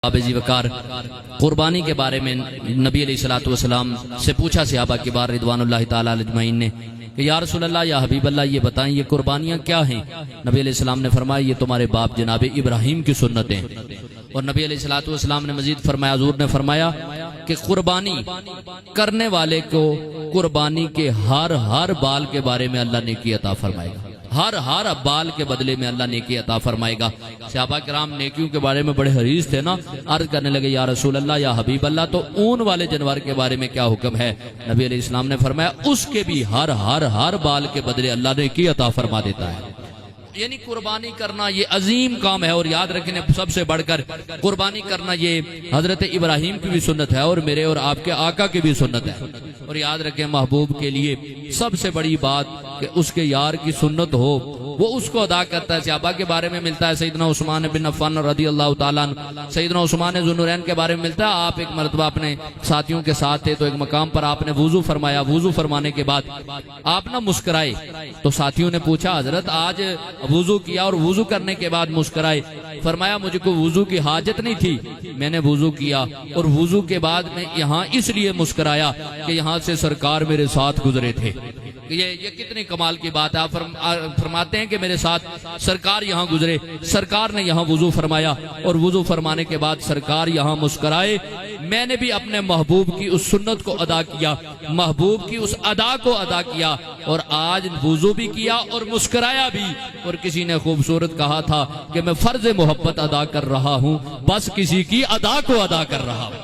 ابی وقار قربانی کے بارے میں نبی علیہ الصلوۃ والسلام سے پوچھا صحابہ کے بار رضوان اللہ تعالی علیہ اجمعین نے کہ یا رسول اللہ یا حبیب اللہ یہ بتائیں یہ قربانیاں کیا ہیں؟ نبی علیہ السلام نے فرمایا یہ تمہارے باپ جناب ابراہیم کی سنتیں ہیں۔ اور نبی علیہ الصلوۃ والسلام نے مزید فرمایا، حضور نے فرمایا کہ قربانی کرنے والے کو قربانی کے ہر بال کے بارے میں اللہ نیکی عطا فرمائے گا، ہر بال کے بدلے میں اللہ نیکی عطا فرمائے گا۔ صحابہ کرام نیکیوں کے بارے میں بڑے حریص تھے نا، عرض کرنے لگے یا رسول اللہ یا حبیب اللہ تو اون والے جانور کے بارے میں کیا حکم ہے؟ نبی علیہ السلام نے فرمایا اس کے بھی ہر بال کے بدلے اللہ نیکی عطا فرما دیتا ہے۔ یعنی قربانی کرنا یہ عظیم کام ہے، اور یاد رکھیں سب سے بڑھ کر قربانی کرنا یہ حضرت ابراہیم کی بھی سنت ہے اور میرے اور آپ کے آقا کی بھی سنت ہے۔ اور یاد رکھیں محبوب کے لیے سب سے بڑی بات کہ اس کے یار کی سنت ہو، وہ اس کو ادا کرتا ہے۔ صحابہ کے بارے میں ملتا ہے سیدنا عثمان بن عفان رضی اللہ تعالیٰ عنہ، سیدنا عثمان ذو النورین کے بارے میں ملتا ہے آپ ایک مرتبہ اپنے ساتھیوں کے ساتھ تھے تو ایک مقام پر آپ نے وضو فرمایا، وضو فرمانے کے بعد آپ نہ مسکرائے تو ساتھیوں نے پوچھا حضرت آج وضو کیا اور وضو کرنے کے بعد مسکرائے؟ فرمایا مجھے کوئی وضو کی حاجت نہیں تھی، میں نے وضو کیا اور وضو کے بعد میں یہاں اس لیے مسکرایا کہ یہاں سے سرکار میرے ساتھ گزرے تھے۔ یہ کتنی کمال کی بات ہے۔ آپ فرماتے ہیں کہ میرے ساتھ سرکار یہاں گزرے، سرکار نے یہاں وضو فرمایا اور وضو فرمانے کے بعد سرکار یہاں مسکرائے، میں نے بھی اپنے محبوب کی اس سنت کو ادا کیا، محبوب کی اس ادا کو ادا کیا اور آج وضو بھی کیا اور مسکرایا بھی۔ اور کسی نے خوبصورت کہا تھا کہ میں فرض محبت ادا کر رہا ہوں، بس کسی کی ادا کو ادا کر رہا ہوں۔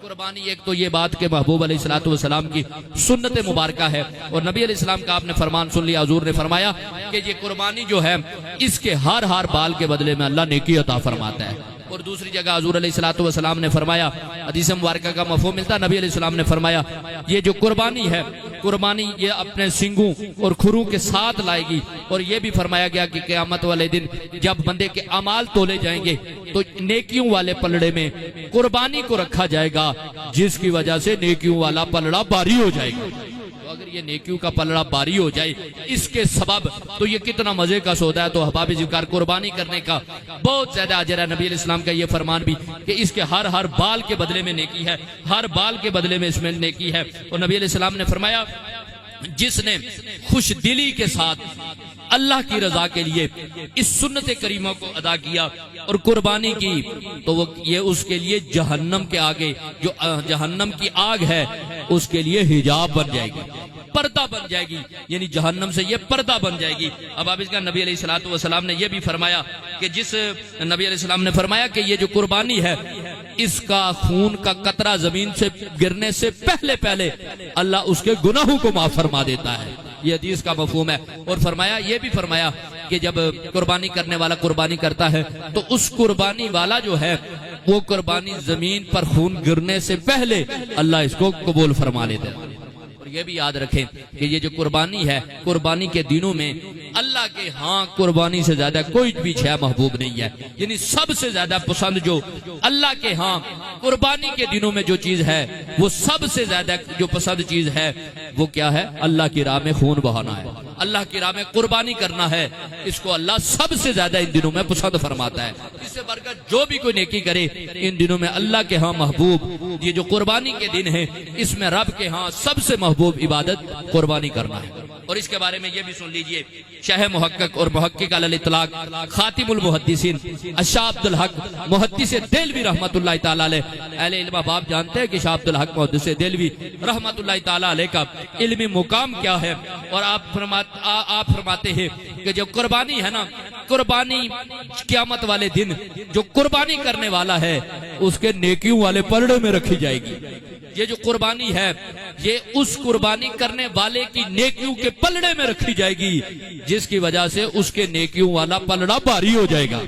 قربانی ایک تو یہ بات کہ محبوب علیہ الصلوۃ والسلام کی سنت مبارکہ ہے، اور نبی علیہ السلام کا آپ نے فرمان سن لیا، حضور نے فرمایا کہ یہ قربانی جو ہے اس کے ہر بال کے بدلے میں اللہ نیکی عطا فرماتا ہے۔ اور دوسری جگہ حضور علیہ الصلوۃ والسلام نے فرمایا، حدیث مبارکہ کا مفہوم ملتا ہے، نبی علیہ السلام نے فرمایا یہ جو قربانی ہے، قربانی یہ اپنے سنگوں اور کھروں کے ساتھ لائے گی۔ اور یہ بھی فرمایا گیا کہ قیامت والے دن جب بندے کے اعمال تولے جائیں گے تو نیکیوں والے پلڑے میں قربانی کو رکھا جائے گا، جس کی وجہ سے نیکیوں والا پلڑا باری ہو جائے گا۔ اگر یہ نیکیوں کا پلڑا باری ہو جائے اس کے سبب تو یہ کتنا مزے کا سودا ہے۔ تو احباب ذکر قربانی کرنے کا بہت زیادہ اجر ہے۔ نبی علیہ السلام کا یہ فرمان بھی کہ اس کے ہر بال کے بدلے میں نیکی ہے، ہر بال کے بدلے میں اس میں نیکی ہے۔ اور نبی علیہ السلام نے فرمایا جس نے خوش دلی کے ساتھ اللہ کی رضا کے لیے اس سنت کریمہ کو ادا کیا اور قربانی کی تو وہ یہ اس کے لیے جہنم کے آگے جو جہنم کی آگ ہے اس کے لیے حجاب بن جائے گی، پردہ بن جائے گی، یعنی جہنم سے یہ پردہ بن جائے گی۔ اب آپ اس کا نبی علیہ الصلوۃ والسلام نے یہ بھی فرمایا کہ نبی علیہ السلام نے فرمایا کہ یہ جو قربانی ہے اس کا خون کا قطرہ زمین سے گرنے سے پہلے اللہ اس کے گناہوں کو معاف فرما دیتا ہے۔ یہ حدیث کا مفہوم ہے۔ اور فرمایا یہ بھی فرمایا کہ جب قربانی کرنے والا قربانی کرتا ہے تو اس قربانی والا جو ہے وہ قربانی زمین پر خون گرنے سے پہلے اللہ اس کو قبول فرما لیتا ہے۔ اور یہ بھی یاد رکھیں کہ یہ جو قربانی ہے، قربانی کے دنوں میں اللہ کے ہاں قربانی سے زیادہ کوئی بھی شے محبوب نہیں ہے، یعنی سب سے زیادہ پسند جو اللہ کے ہاں قربانی کے دنوں میں جو چیز ہے وہ سب سے زیادہ جو پسند چیز ہے وہ کیا ہے؟ اللہ کی راہ میں خون بہانا ہے، اللہ کی راہ میں قربانی کرنا ہے۔ اس کو اللہ سب سے زیادہ ان دنوں میں پسند فرماتا ہے۔ اس سے بڑھ کر جو بھی کوئی نیکی کرے ان دنوں میں اللہ کے ہاں محبوب یہ جو قربانی کے دن ہے اس میں رب کے ہاں سب سے محبوب عبادت قربانی کرنا ہے۔ اور اس کے بارے میں یہ بھی سن لیجئے، شیخ محقق اور محقق علی الاطلاق خاتم المحدثین شاہ عبد الحق محدث دہلوی رحمۃ اللہ تعالی علیہ، اہل علم آپ جانتے ہیں کہ شاہ عبد الحق محدث دہلوی رحمۃ اللہ تعالی علیہ کا علمی مقام کیا ہے۔ اور آپ فرماتے ہیں کہ جو قربانی ہے نا، قربانی قیامت والے دن جو قربانی کرنے والا ہے اس کے نیکیوں والے پلڑے میں رکھی جائے گی۔ یہ جو قربانی ہے یہ اس قربانی کرنے والے کی نیکیوں کے پلڑے میں رکھی جائے گی، جس کی وجہ سے اس کے نیکیوں والا پلڑا بھاری ہو جائے گا۔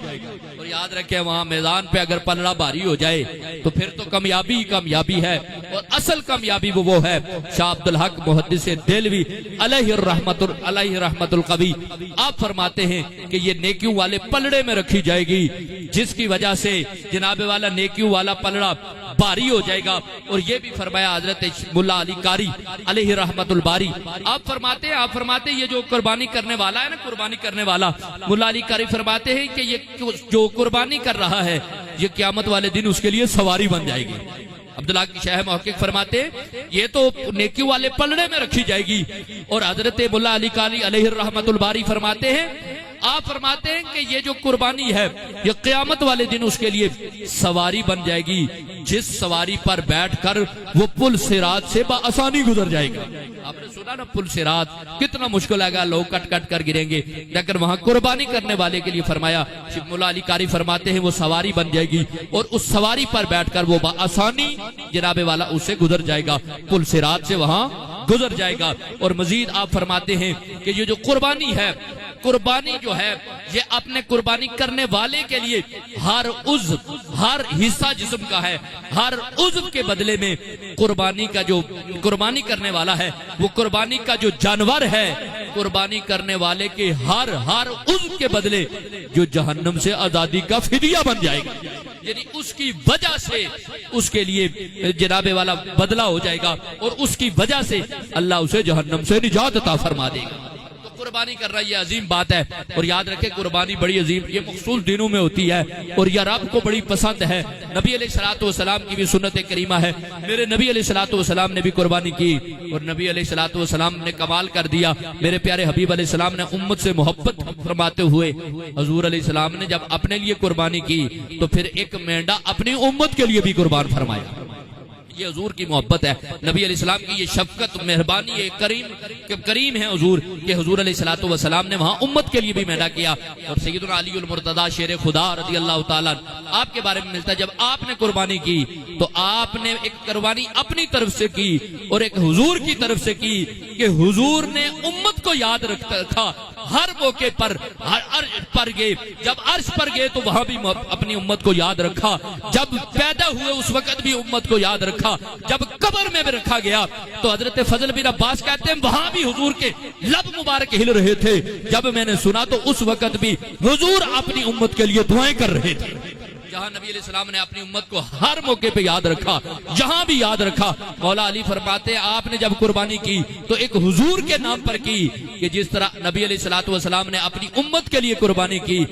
اور یاد رکھیں وہاں میدان پہ اگر پلڑا بھاری ہو جائے تو پھر تو کامیابی ہی کامیابی ہے، اور اصل کامیابی وہ ہے۔ شاہ عبد الحق محدث دہلوی علیہ رحمت القوی آپ فرماتے ہیں کہ یہ نیکیوں والے پلڑے میں رکھی جائے گی، جس کی وجہ سے جناب والا نیکیوں والا پلڑا باری ہو جائے گا۔ اور یہ بھی فرمایا حضرت ملا علی قاری علیہ رحمت الباری آپ فرماتے ہیں یہ جو قربانی کرنے والا ہے نا، قربانی کرنے والا ملا علی قاری فرماتے ہیں کہ یہ جو قربانی کر رہا ہے یہ قیامت والے دن اس کے لیے سواری بن جائے گی۔ عبداللہ کی شیخ محقق فرماتے یہ تو نیکیوں والے پلڑے میں رکھی جائے گی، اور حضرت مولا علی قاری علیہ الرحمت الباری فرماتے ہیں، آپ فرماتے ہیں کہ یہ جو قربانی ہے یہ قیامت والے دن اس کے لیے سواری بن جائے گی، جس سواری پر بیٹھ کر وہ پل صراط سے بآسانی گزر جائے گا۔ آپ نے سنا نا پل صراط کتنا مشکل ہے گا، لوگ کٹ کٹ کر گریں گے، لیکن وہاں قربانی کرنے والے کے لیے فرمایا، شیخ مولا علی قاری فرماتے ہیں وہ سواری بن جائے گی، اور اس سواری پر بیٹھ کر وہ بآسانی جناب والا اسے گزر جائے گا، پل صراط سے وہاں گزر جائے گا۔ اور مزید آپ فرماتے ہیں کہ یہ جو قربانی ہے، قربانی جو ہے یہ اپنے قربانی کرنے والے کے لیے ہر عضو، ہر حصہ جسم کا ہے، ہر عضو کے بدلے میں قربانی کا جو قربانی کرنے والا ہے، وہ قربانی کا جو جانور ہے، قربانی کرنے والے کے ہر عضو کے بدلے جو جہنم سے آزادی کا فدیہ بن جائے گا، یعنی اس کی وجہ سے اس کے لیے جناب والا بدلہ ہو جائے گا، اور اس کی وجہ سے اللہ اسے جہنم سے نجات عطا فرما دے گا۔ قربانی کر رہا ہے یہ عظیم بات ہے، اور یاد رکھیں قربانی بڑی عظیم، یہ مخصوص دنوں میں ہوتی ہے، اور یہ رب کو بڑی پسند ہے۔ نبی علیہ الصلوۃ والسلام کی بھی سنت کریمہ ہے، میرے نبی علیہ الصلوۃ والسلام نے بھی قربانی کی، اور نبی علیہ الصلوۃ والسلام نے کمال کر دیا۔ میرے پیارے حبیب علیہ السلام نے امت سے محبت فرماتے ہوئے حضور علیہ السلام نے جب اپنے لیے قربانی کی تو پھر ایک مینڈا اپنی امت کے لیے بھی قربان فرمایا۔ یہ حضور کی محبت ہے، نبی علیہ السلام کی یہ شفقت، مہربانی، یہ کریم ہے حضور، کہ حضور علیہ الصلوۃ والسلام نے وہاں امت کے لیے بھی میڈا کیا۔ اور سیدنا علی المرتضیٰ شیر خدا رضی اللہ تعالیٰ آپ کے بارے میں ملتا ہے، جب آپ نے قربانی کی تو آپ نے ایک قربانی اپنی طرف سے کی اور ایک حضور کی طرف سے کی، کہ حضور نے امت کو یاد رکھا ہر موقع پر، ہر عرش پر گئے، جب عرش پر گئے تو وہاں بھی اپنی امت کو یاد رکھا، جب پیدا ہوئے اس وقت بھی امت کو یاد رکھا، جب قبر میں بھی رکھا گیا تو حضرت فضل بن عباس کہتے ہیں وہاں بھی حضور کے لب مبارک ہل رہے تھے، جب میں نے سنا تو اس وقت بھی حضور اپنی امت کے لیے دعائیں کر رہے تھے۔ جہاں نبی علیہ السلام نے اپنی امت کو ہر موقع پہ یاد رکھا، جہاں بھی یاد رکھا۔ مولا علی فرماتے ہیں آپ نے جب قربانی کی تو ایک حضور کے نام پر کی، کہ جس طرح نبی علیہ الصلوۃ والسلام نے اپنی امت کے لیے قربانی کی،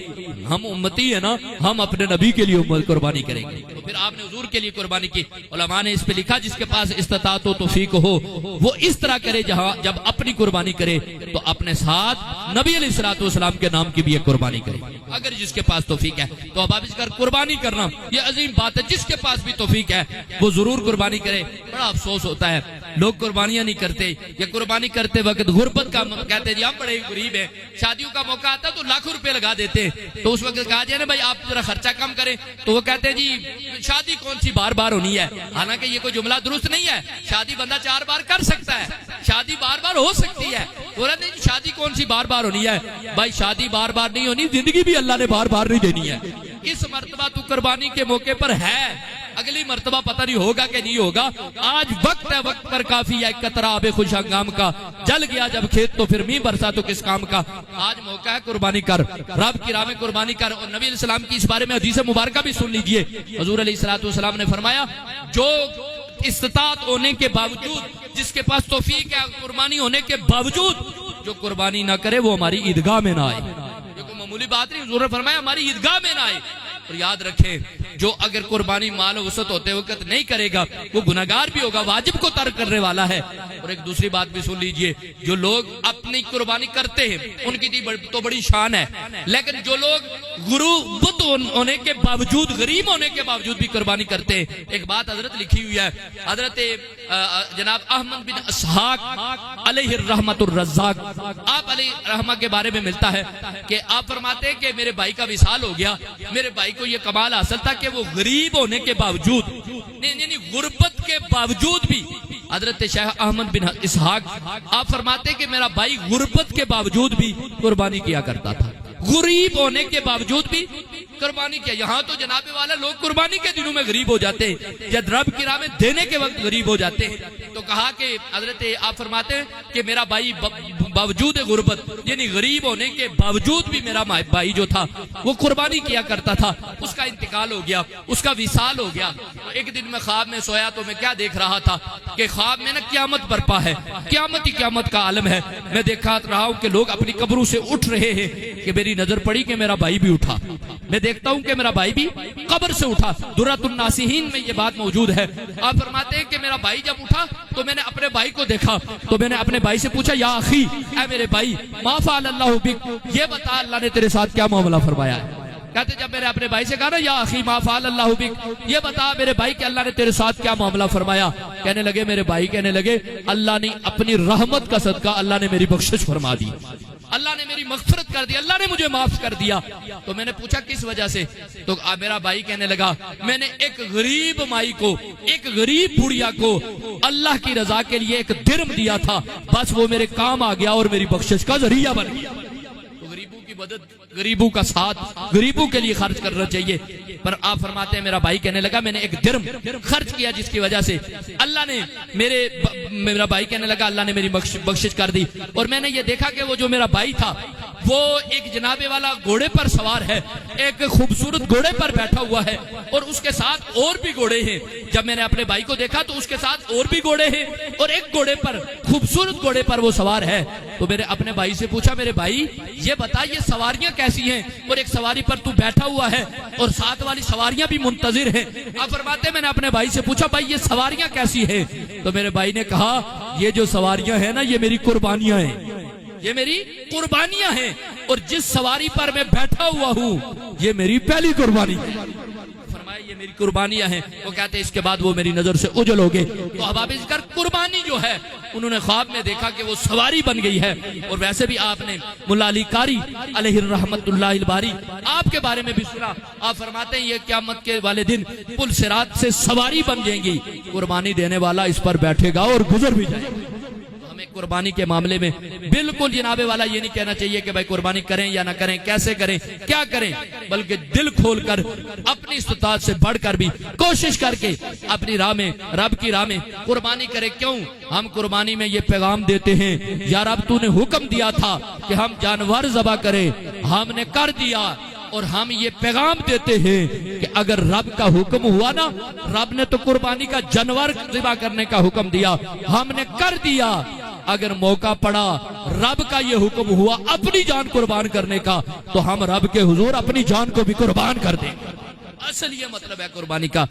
ہم امتی ہیں نا، ہم اپنے نبی کے لیے امت قربانی کریں گے۔ تو پھر آپ نے حضور کے لیے قربانی کی۔ علماء نے اس پہ لکھا جس کے پاس استطاعت و توفیق ہو وہ اس طرح کرے، جہاں جب اپنی قربانی کرے تو اپنے ساتھ نبی علیہ الصلوۃ والسلام کے نام کی بھی ایک قربانی کرے، اگر جس کے پاس توفیق ہے۔ تو اب آپ اس کا قربانی کرنا یہ عظیم بات ہے، جس کے پاس بھی توفیق ہے وہ ضرور قربانی کرے۔ بڑا افسوس ہوتا ہے لوگ قربانیاں نہیں کرتے، یا قربانی کرتے وقت غربت کا کہتے ہیں جی ہم بڑے غریب ہیں، شادیوں کا موقع آتا تو لاکھوں روپے لگا دیتے، تو اس وقت کہا جائے نا بھائی آپ ذرا خرچہ کم کریں، تو وہ کہتے ہیں جی شادی کون سی بار بار ہونی ہے۔ حالانکہ یہ کوئی جملہ درست نہیں ہے، شادی بندہ 4 بار کر سکتا ہے، شادی بار بار ہو سکتی ہے۔ بولتے ہیں شادی کون سی بار بار ہونی ہے، بھائی شادی بار بار نہیں ہونی، زندگی بھی اللہ نے بار بار نہیں دینی ہے۔ اس مرتبہ تو قربانی کے موقع پر ہے، اگلی مرتبہ پتہ نہیں ہوگا کہ نہیں ہوگا۔ آج وقت ہے، وقت پر کافی ہے، ایک قطرہ آب خوش ہنگام کا، جل گیا جب کھیت تو پھر میںہ برسا تو کس کام کا۔ آج موقع ہے قربانی کر، رب کی راہ میں قربانی کر۔ اور نبی علیہ السلام کی اس بارے میں حدیث مبارکہ بھی سن لیجئے۔ حضور علیہ الصلوۃ والسلام نے فرمایا جو استطاعت ہونے کے باوجود، جس کے پاس توفیق ہے قربانی ہونے کے باوجود جو قربانی نہ کرے وہ ہماری عیدگاہ میں نہ آئے۔ یہ کوئی معمولی بات نہیں، حضور نے فرمایا ہماری عیدگاہ میں نہ آئے۔ اور یاد رکھیں جو اگر قربانی مال و وسعت ہوتے وقت نہیں کرے گا وہ گناہگار بھی ہوگا، واجب کو ترک کرنے والا ہے۔ اور ایک دوسری بات بھی سن لیجئے، جو لوگ اپنی قربانی کرتے ہیں ان کی تو بڑی شان ہے، لیکن جو لوگ غربت ہونے کے باوجود، غریب ہونے کے باوجود بھی قربانی کرتے ہیں، ایک بات حضرت لکھی ہوئی ہے، حضرت جناب احمد بن اسحاق علیہ الرحمت الرزاق، آپ علیہ رحمہ کے بارے میں ملتا ہے کہ آپ فرماتے ہیں کہ میرے بھائی کا وصال ہو گیا، میرے بھائی کو یہ کمال حاصل تھا کہ وہ غریب ہونے کے باوجود، یعنی غربت کے باوجود بھی، حضرت شیخ احمد بن اسحاق آپ فرماتے ہیں کہ میرا بھائی غربت کے باوجود بھی قربانی کیا کرتا تھا، غریب ہونے کے باوجود بھی قربانی کیا۔ یہاں تو جناب والا لوگ قربانی کے دنوں میں غریب ہو جاتے ہیں، جب رب کی راہ میں دینے کے وقت غریب ہو جاتے ہیں۔ تو کہا کہ حضرت آپ فرماتے ہیں کہ میرا بھائی باوجود غربت یعنی غریب ہونے کے باوجود بھی میرا بھائی جو تھا وہ قربانی کیا کرتا تھا، اس کا انتقال ہو گیا، اس کا وصال ہو گیا۔ ایک دن میں خواب میں سویا تو میں کیا دیکھ رہا تھا کہ خواب میں نا قیامت برپا ہے، قیامت ہی قیامت کا عالم ہے۔ میں دیکھا رہا ہوں کہ لوگ اپنی قبروں سے اٹھ رہے ہیں کہ میری نظر پڑی کہ میرا بھائی بھی اٹھا، میں دیکھتا ہوں کہ میرا بھائی بھی قبر سے اٹھا۔ درۃ الناسحین میں یہ بات موجود ہے۔ آپ فرماتے ہیں کہ میرا بھائی جب اٹھا تو میں نے اپنے بھائی کو دیکھا تو میں نے اپنے بھائی سے پوچھا یا اخی، اے میرے بھائی، ما فعل اللہ بک، یہ بتا اللہ نے تیرے ساتھ کیا معاملہ فرمایا ہے۔ کہتے جب میرے اپنے بھائی سے کہا نا یا اخی ما فعل اللہ بک، یہ بتا میرے بھائی کہ اللہ نے تیرے ساتھ کیا معاملہ فرمایا۔ کہنے لگے میرے بھائی کہنے لگے اللہ نے اپنی رحمت کا صدقہ اللہ نے میری بخشش فرما دی، اللہ نے میری مغفرت کر دی، اللہ نے مجھے معاف کر دیا۔ تو میں نے پوچھا کس وجہ سے؟ تو میرا بھائی کہنے لگا میں نے ایک غریب مائی کو، ایک غریب بڑھیا کو اللہ کی رضا کے لیے ایک درم دیا تھا، بس وہ میرے کام آ گیا اور میری بخشش کا ذریعہ بن گیا۔ تو غریبوں کی مدد، غریبوں کا ساتھ، غریبوں کے لیے خرچ کرنا چاہیے۔ پر آپ فرماتے ہیں میرا بھائی کہنے لگا میں نے ایک درم خرچ کیا جس کی وجہ سے اللہ نے میرا بھائی کہنے لگا اللہ نے میری بخشش کر دی۔ اور میں نے یہ دیکھا کہ وہ جو میرا بھائی تھا وہ ایک جنابے والا گھوڑے پر سوار ہے، ایک خوبصورت گھوڑے پر بیٹھا ہوا ہے اور اس کے ساتھ اور بھی گھوڑے ہیں۔ جب میں نے اپنے بھائی کو دیکھا تو اس کے ساتھ اور بھی گھوڑے ہیں اور ایک گھوڑے پر، خوبصورت گھوڑے پر وہ سوار ہے۔ تو میں نے اپنے بھائی سے پوچھا میرے بھائی یہ بتا یہ سواریاں کیسی ہیں، اور ایک سواری پر تو بیٹھا ہوا ہے اور ساتھ والی سواریاں بھی منتظر ہیں۔ آپ فرماتے ہیں میں نے اپنے بھائی سے پوچھا بھائی یہ سواریاں کیسی ہیں؟ تو میرے بھائی نے کہا یہ جو سواریاں ہیں نا یہ میری قربانیاں ہیں، یہ میری قربانیاں ہیں، اور جس سواری پر میں بیٹھا ہوا ہوں یہ میری پہلی قربانی ہے۔ فرمایا یہ میری قربانیاں ہیں۔ وہ کہتے ہیں اس کے بعد وہ میری نظر سے اجل ہو گئے۔ تو احباب ذکر قربانی جو ہے انہوں نے خواب میں دیکھا کہ وہ سواری بن گئی ہے۔ اور ویسے بھی آپ نے ملا علی قاری علیہ الرحمت اللہ الباری آپ کے بارے میں بھی سنا، آپ فرماتے ہیں یہ قیامت کے والے دن پل صراط سے سواری بن جائیں گی، قربانی دینے والا اس پر بیٹھے گا اور گزر بھی جائے گا۔ قربانی کے معاملے میں بالکل جناب والا یہ نہیں کہنا چاہیے کہ بھائی قربانی کریں یا نہ کریں، کیسے کریں، کیا کریں، بلکہ دل کھول کر اپنی استطاعت سے بڑھ کر بھی کوشش کر کے اپنی راہ میں، رب کی راہ میں قربانی کریں۔ کیوں؟ ہم قربانی میں یہ پیغام دیتے ہیں یا رب تو نے حکم دیا تھا کہ ہم جانور ذبح کریں، ہم نے کر دیا، اور ہم یہ پیغام دیتے ہیں کہ اگر رب کا حکم ہوا نا، رب نے تو قربانی کا جانور ذبح کرنے کا حکم دیا، ہم نے کر دیا، اگر موقع پڑا رب کا یہ حکم ہوا اپنی جان قربان کرنے کا تو ہم رب کے حضور اپنی جان کو بھی قربان کر دیں گے۔ اصل یہ مطلب ہے قربانی کا۔